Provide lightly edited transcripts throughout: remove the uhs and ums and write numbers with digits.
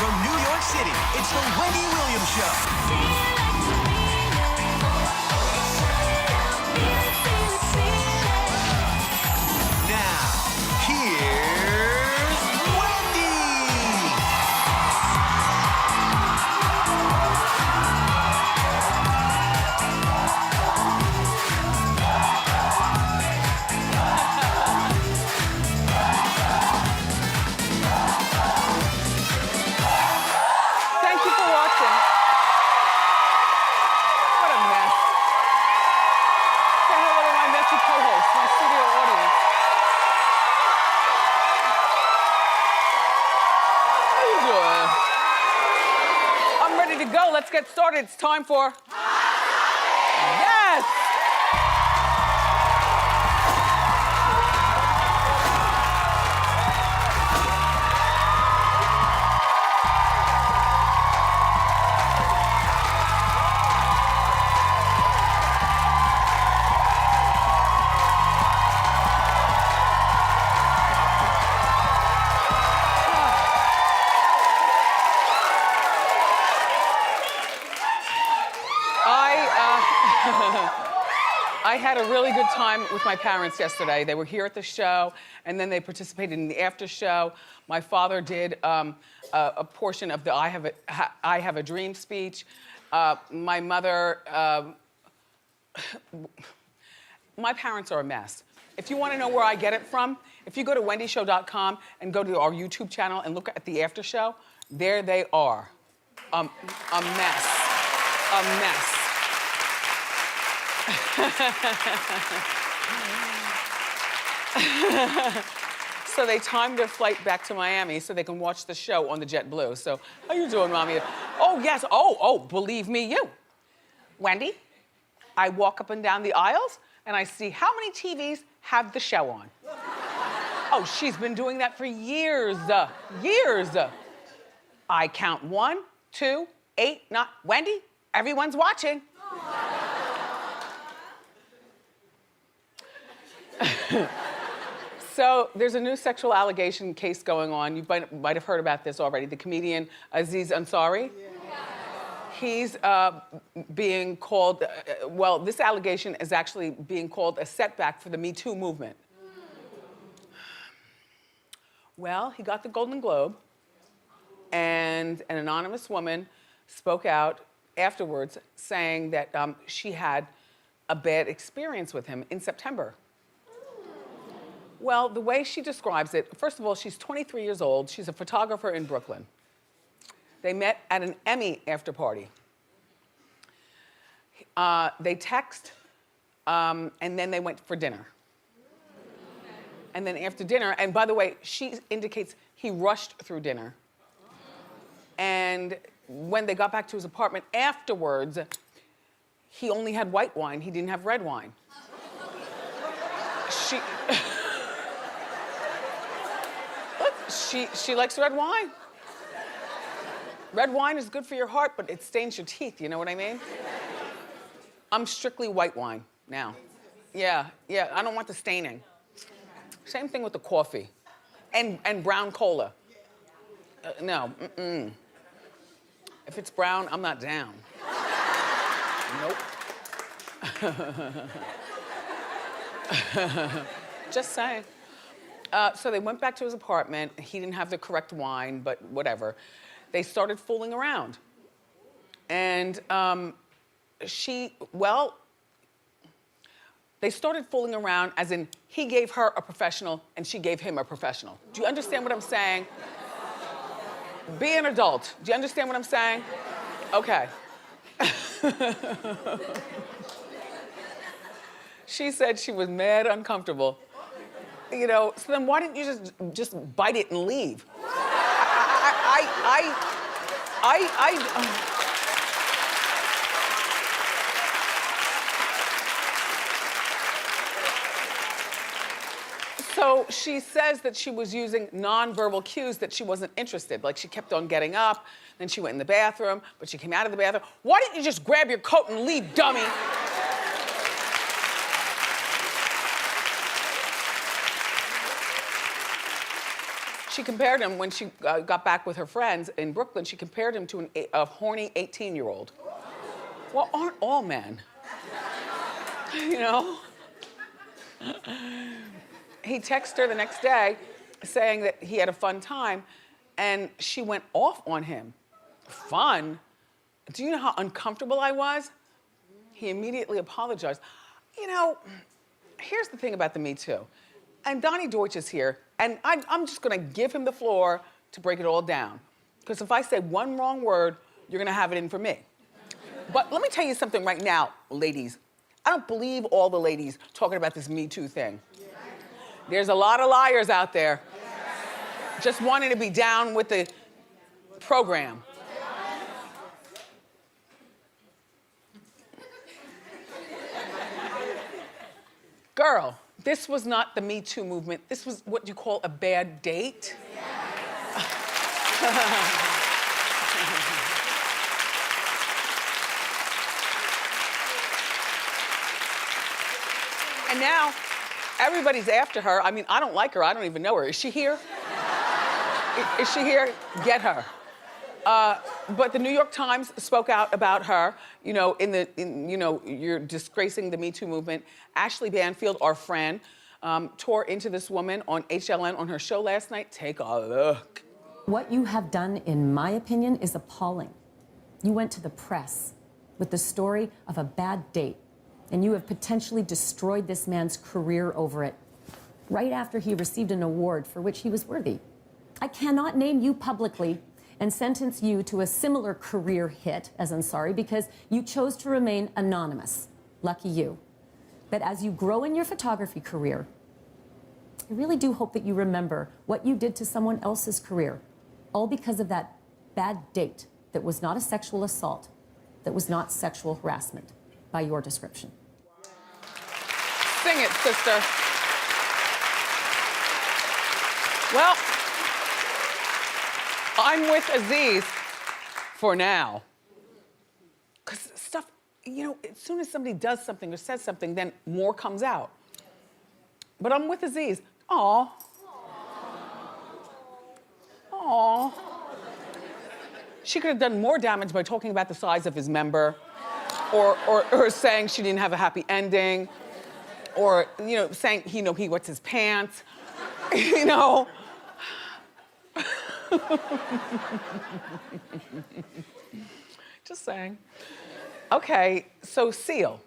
From New York City, it's the Wendy Williams Show. Now, here's Wendy. Thank you for watching. What a mess. Say hello to my messy co-host, my studio audience. How you doing? I'm ready to go. Let's get started. It's time for... Yes! I had a really good time with my parents yesterday. They were here at the show, and then they participated in the after show. My father did a portion of the I Have a Dream speech. My mother, my parents are a mess. If you want to know where I get it from, if you go to wendyshow.com and go to our YouTube channel and look at the after show, there they are. A mess. A mess. So they timed their flight back to Miami so they can watch the show on the JetBlue. So, how you doing, Mommy? Oh, yes. Oh, believe me, you. Wendy, I walk up and down the aisles and I see how many TVs have the show on. Oh, she's been doing that for years. Years. I count 1, 2, 8, 9. Wendy, everyone's watching. So there's a new sexual allegation case going on. You might have heard about this already. The comedian Aziz Ansari. Yeah. He's being called, well, this allegation is actually being called a setback for the Me Too movement. Well, he got the Golden Globe, and an anonymous woman spoke out afterwards saying that she had a bad experience with him in September. Well, the way she describes it, first of all, she's 23 years old. She's a photographer in Brooklyn. They met at an Emmy after party. They text, and then they went for dinner. And then after dinner, and by the way, she indicates he rushed through dinner. And when they got back to his apartment afterwards, he only had white wine. He didn't have red wine. She likes red wine. Red wine is good for your heart, but it stains your teeth, you know what I mean? I'm strictly white wine now. Yeah, I don't want the staining. Same thing with the coffee. And brown cola. No, If it's brown, I'm not down. Nope. Just saying. So they went back to his apartment. He didn't have the correct wine, but whatever. They started fooling around. And they started fooling around as in he gave her a professional and she gave him a professional. Do you understand what I'm saying? Be an adult. Do you understand what I'm saying? Okay. She said she was mad uncomfortable. You know, so then why didn't you just bite it and leave? So she says that she was using nonverbal cues that she wasn't interested. Like she kept on getting up, then she went in the bathroom, but she came out of the bathroom. Why didn't you just grab your coat and leave, dummy? She compared him, when she got back with her friends in Brooklyn, she compared him to a horny 18-year-old. Well, aren't all men? You know? He texted her the next day saying that he had a fun time, and she went off on him. Fun? Do you know how uncomfortable I was? He immediately apologized. You know, here's the thing about the Me Too. And Donnie Deutsch is here, and I'm just gonna give him the floor to break it all down. Because if I say one wrong word, you're gonna have it in for me. But let me tell you something right now, ladies. I don't believe all the ladies talking about this Me Too thing. There's a lot of liars out there just wanting to be down with the program. Girl, this was not the Me Too movement. This was what you call a bad date. And now, everybody's after her. I mean, I don't like her. I don't even know her. Is she here? Is she here? Get her. But the New York Times spoke out about her. You know, you're disgracing the Me Too movement. Ashley Banfield, our friend, tore into this woman on HLN on her show last night. Take a look. What you have done, in my opinion, is appalling. You went to the press with the story of a bad date, and you have potentially destroyed this man's career over it, right after he received an award for which he was worthy. I cannot name you publicly and sentence you to a similar career hit as Ansari because you chose to remain anonymous. Lucky you. But as you grow in your photography career, I really do hope that you remember what you did to someone else's career, all because of that bad date that was not a sexual assault, that was not sexual harassment, by your description. Sing it, sister. Well, I'm with Aziz for now. Because stuff, you know, as soon as somebody does something or says something, then more comes out. But I'm with Aziz. Aw. Aw. She could have done more damage by talking about the size of his member, or saying she didn't have a happy ending, or, you know, saying, he wets his pants, you know. Just saying. Okay, so Seal.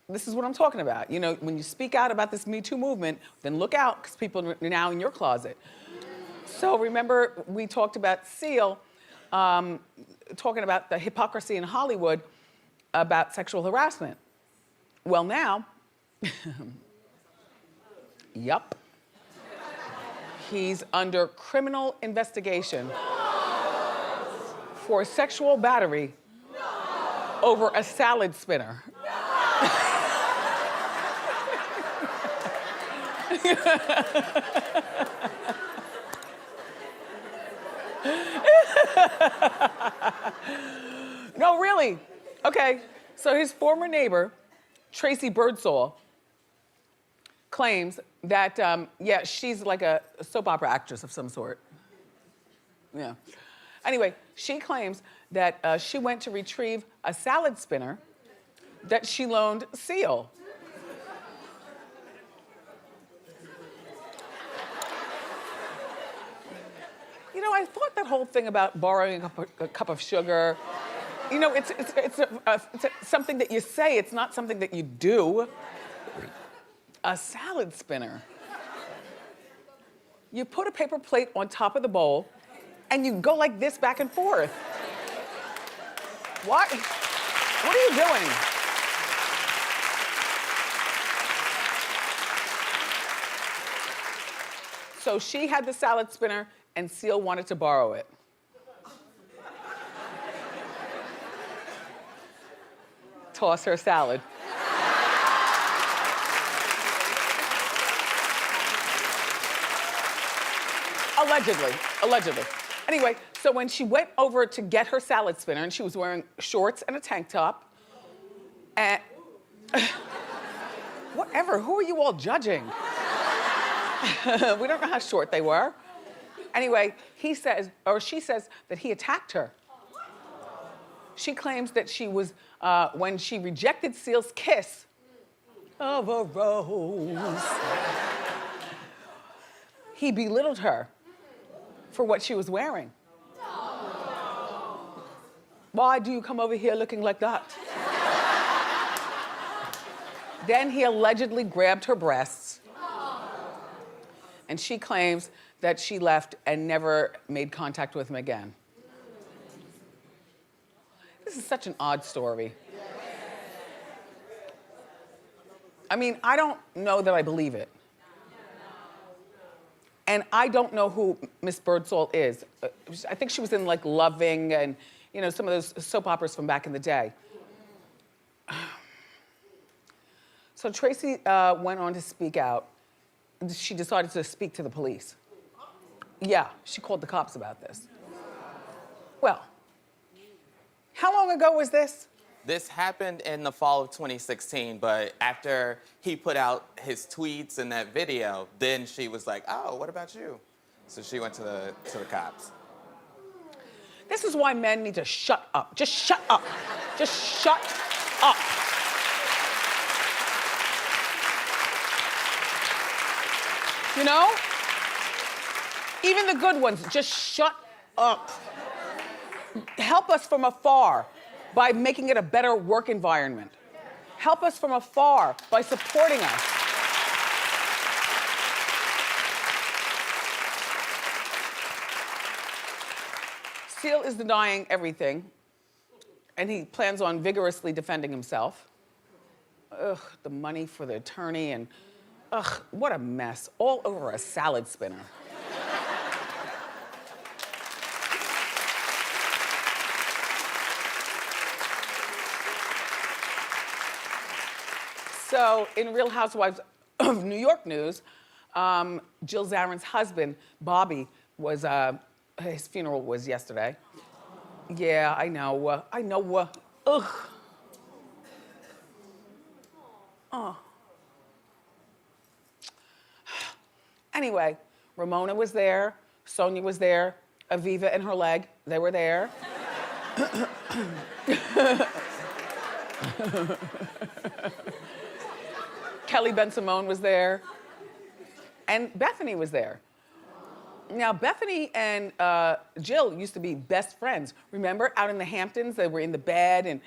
This is what I'm talking about. You know, when you speak out about this Me Too movement, then look out, because people are now in your closet. So remember, we talked about Seal, talking about the hypocrisy in Hollywood about sexual harassment. Well, now, yup. He's under criminal investigation for sexual battery over a salad spinner. No, really. Okay, so his former neighbor, Tracy Birdsall, claims that, yeah, she's like a soap opera actress of some sort. Yeah. Anyway, she claims that she went to retrieve a salad spinner that she loaned Seal. You know, I thought that whole thing about borrowing a cup of sugar, you know, it's something that you say, it's not something that you do. A salad spinner. You put a paper plate on top of the bowl and you go like this back and forth. What? What are you doing? So she had the salad spinner and Seal wanted to borrow it. Toss her salad. Allegedly. Anyway, so when she went over to get her salad spinner, and she was wearing shorts and a tank top, and whatever, who are you all judging? We don't know how short they were. Anyway, he says, or she says that he attacked her. She claims that she was, when she rejected Seal's kiss of a rose, he belittled her for what she was wearing. Why do you come over here looking like that? Then he allegedly grabbed her breasts. And she claims that she left and never made contact with him again. This is such an odd story. I mean, I don't know that I believe it. And I don't know who Miss Birdsall is. I think she was in like Loving and, you know, some of those soap operas from back in the day. So Tracy went on to speak out. She decided to speak to the police. Yeah, she called the cops about this. Well, how long ago was this? This happened in the fall of 2016, but after he put out his tweets and that video, then she was like, oh, what about you? So she went to the cops. This is why men need to shut up. Just shut up. Just shut up. You know? Even the good ones, just shut up. Help us from afar by making it a better work environment. Help us from afar by supporting us. Seal is denying everything, and he plans on vigorously defending himself. Ugh, the money for the attorney and ugh, what a mess. All over a salad spinner. So, in Real Housewives of New York news, Jill Zarin's husband, Bobby, was, his funeral was yesterday. Yeah, I know, ugh. Oh. Anyway, Ramona was there, Sonia was there, Aviva and her leg, they were there. Kelly Ben-Simone was there, and Bethany was there. Now, Bethany and Jill used to be best friends. Remember, out in the Hamptons, they were in the bed and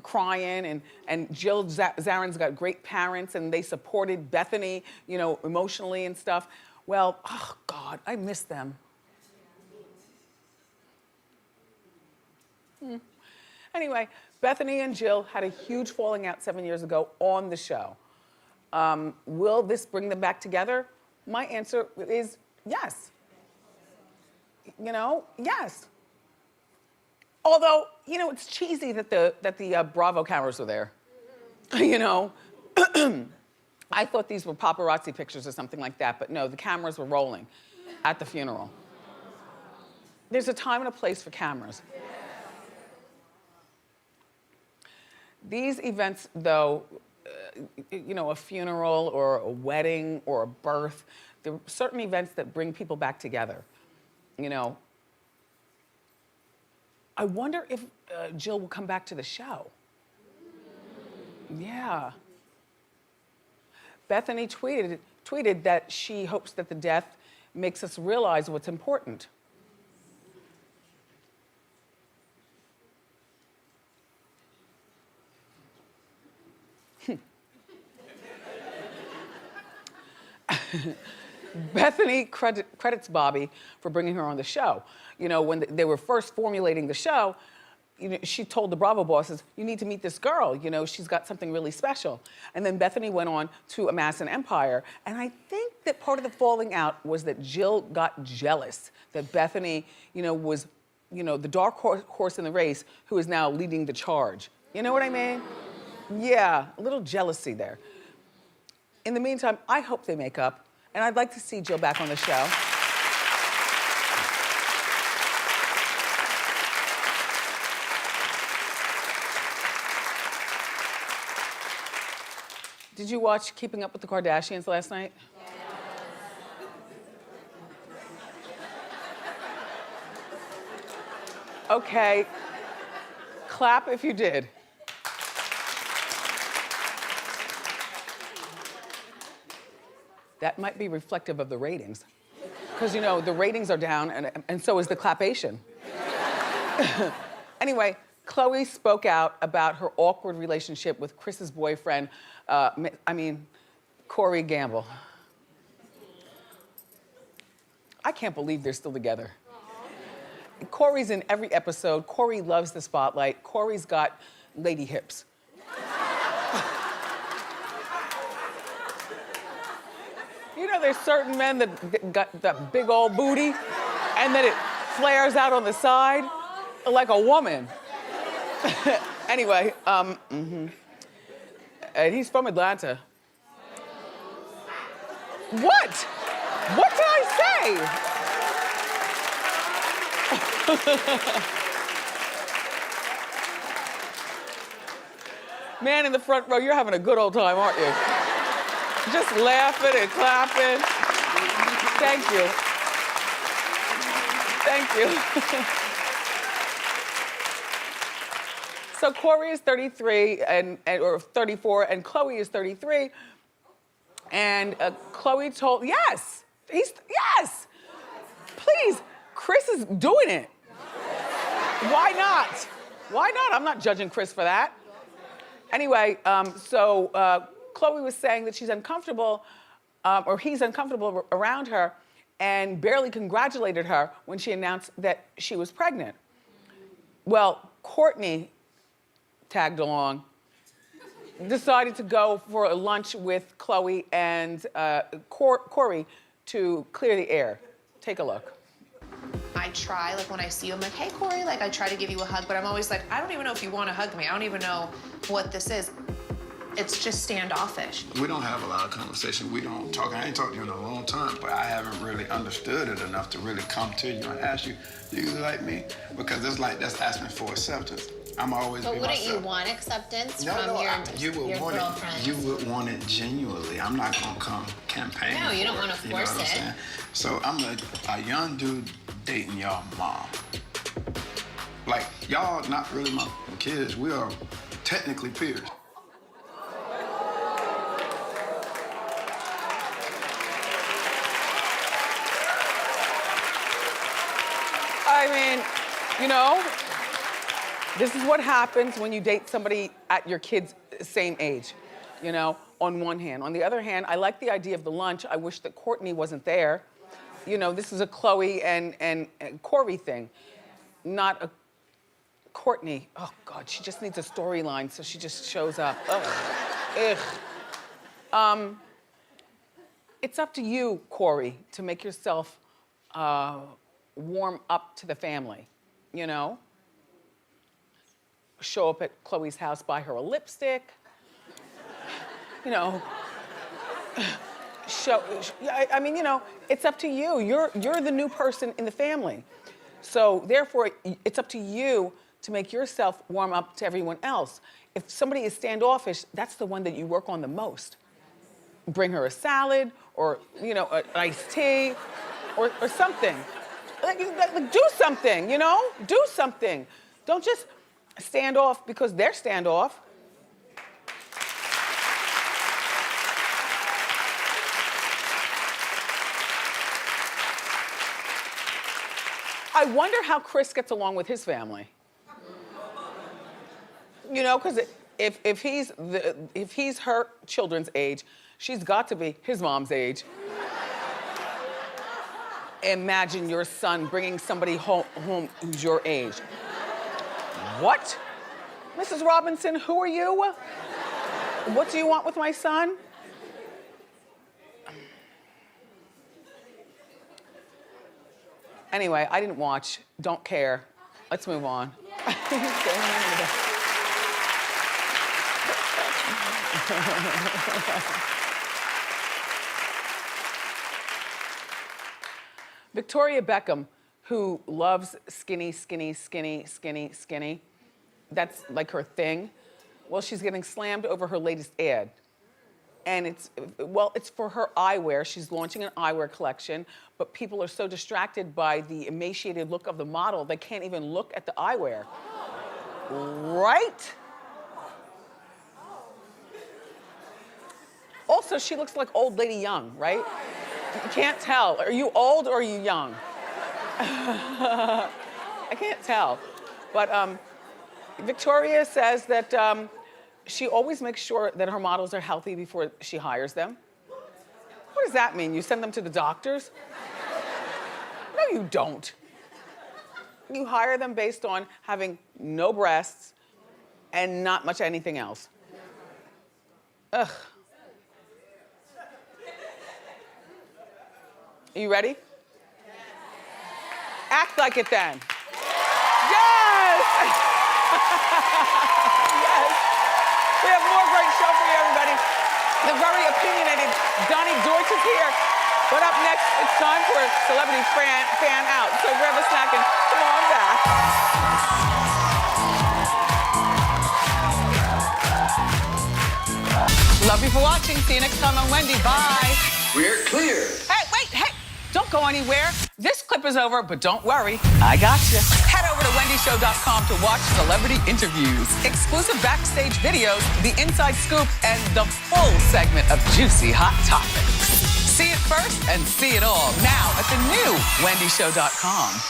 crying, and Jill Zarin's got great parents, and they supported Bethany, you know, emotionally and stuff. Well, oh God, I miss them. Anyway, Bethany and Jill had a huge falling out 7 years ago on the show. Will this bring them back together? My answer is yes. You know, yes. Although, you know, it's cheesy that the Bravo cameras were there. You know, I thought these were paparazzi pictures or something like that, but no, the cameras were rolling at the funeral. There's a time and a place for cameras. These events, though, you know, a funeral or a wedding or a birth, there are certain events that bring people back together, you know. I wonder if Jill will come back to the show. Yeah. Bethany tweeted that she hopes that the death makes us realize what's important. Bethany credits Bobby for bringing her on the show. You know, when they were first formulating the show, you know, she told the Bravo bosses, you need to meet this girl, you know, she's got something really special. And then Bethany went on to amass an empire. And I think that part of the falling out was that Jill got jealous that Bethany, you know, was, you know, the dark horse in the race who is now leading the charge. You know what I mean? Yeah, a little jealousy there. In the meantime, I hope they make up, and I'd like to see Jill back on the show. Did you watch Keeping Up with the Kardashians last night? Okay. Clap if you did. That might be reflective of the ratings. Because, you know, the ratings are down and so is the clapation. Anyway, Khloe spoke out about her awkward relationship with Chris's boyfriend, Corey Gamble. I can't believe they're still together. Corey's in every episode. Corey loves the spotlight. Corey's got lady hips. You know, there's certain men that got that big old booty and then it flares out on the side like a woman. Anyway, and he's from Atlanta. What? What did I say? Man in the front row, you're having a good old time, aren't you? Just laughing and clapping. Thank you. Thank you. So Corey is 33 or 34, and Khloe is 33. And Khloe told, yes, yes. Please, Chris is doing it. Why not? Why not? I'm not judging Chris for that. Anyway, Khloe was saying that she's uncomfortable, or he's uncomfortable around her, and barely congratulated her when she announced that she was pregnant. Well, Kourtney tagged along, decided to go for a lunch with Khloe and Corey to clear the air. Take a look. I try, like when I see you, I'm like, hey, Corey, like I try to give you a hug, but I'm always like, I don't even know if you want to hug me. I don't even know what this is. It's just standoffish. We don't have a lot of conversation. We don't talk. I ain't talked to you in a long time, but I haven't really understood it enough to really come to you and ask you, do you like me? Because it's like that's asking for acceptance. I'm always But be wouldn't myself. you want acceptance No, from no, your girlfriend? You would want it genuinely. I'm not gonna come campaigning. No, you don't for wanna it, you know what force I'm it. saying? So I'm a young dude dating y'all mom. Like, y'all not really my kids. We are technically peers. I mean, you know, this is what happens when you date somebody at your kid's same age, you know, on one hand. On the other hand, I like the idea of the lunch. I wish that Kourtney wasn't there. You know, this is a Khloe and Corey thing, not a Kourtney. Oh, God, she just needs a storyline, so she just shows up. Ugh. Ugh. It's up to you, Corey, to make yourself warm up to the family, you know? Show up at Khloe's house, buy her a lipstick, you know. I mean, you know, it's up to you. You're the new person in the family. So therefore, it's up to you to make yourself warm up to everyone else. If somebody is standoffish, that's the one that you work on the most. Bring her a salad or, you know, an iced tea or something. Like, do something, you know? Do something. Don't just stand off because they're standoff. I wonder how Chris gets along with his family. You know, because if he's her children's age, she's got to be his mom's age. Imagine your son bringing somebody home who's your age. What? Mrs. Robinson, who are you? What do you want with my son? Anyway, I didn't watch. Don't care. Let's move on. Victoria Beckham, who loves skinny, skinny, skinny, skinny, skinny. That's like her thing. Well, she's getting slammed over her latest ad. And it's for her eyewear. She's launching an eyewear collection, but people are so distracted by the emaciated look of the model, they can't even look at the eyewear. Right? Also, she looks like old lady young, right? You can't tell. Are you old or are you young? I can't tell. But Victoria says that she always makes sure that her models are healthy before she hires them. What does that mean? You send them to the doctors? No, you don't. You hire them based on having no breasts and not much anything else. Ugh. Are you ready? Act like it then. Yes! Yes. We have more great show for you, everybody. The very opinionated Donnie Deutsch is here. But up next, it's time for a celebrity fan out. So grab a snack and come on back. Love you for watching. See you next time on Wendy. Bye. We're clear. Hey, wait, hey. Don't go anywhere. This clip is over, but don't worry. I got you. Head over to wendyshow.com to watch celebrity interviews, exclusive backstage videos, the inside scoop, and the full segment of juicy hot topics. See it first and see it all now at the new wendyshow.com.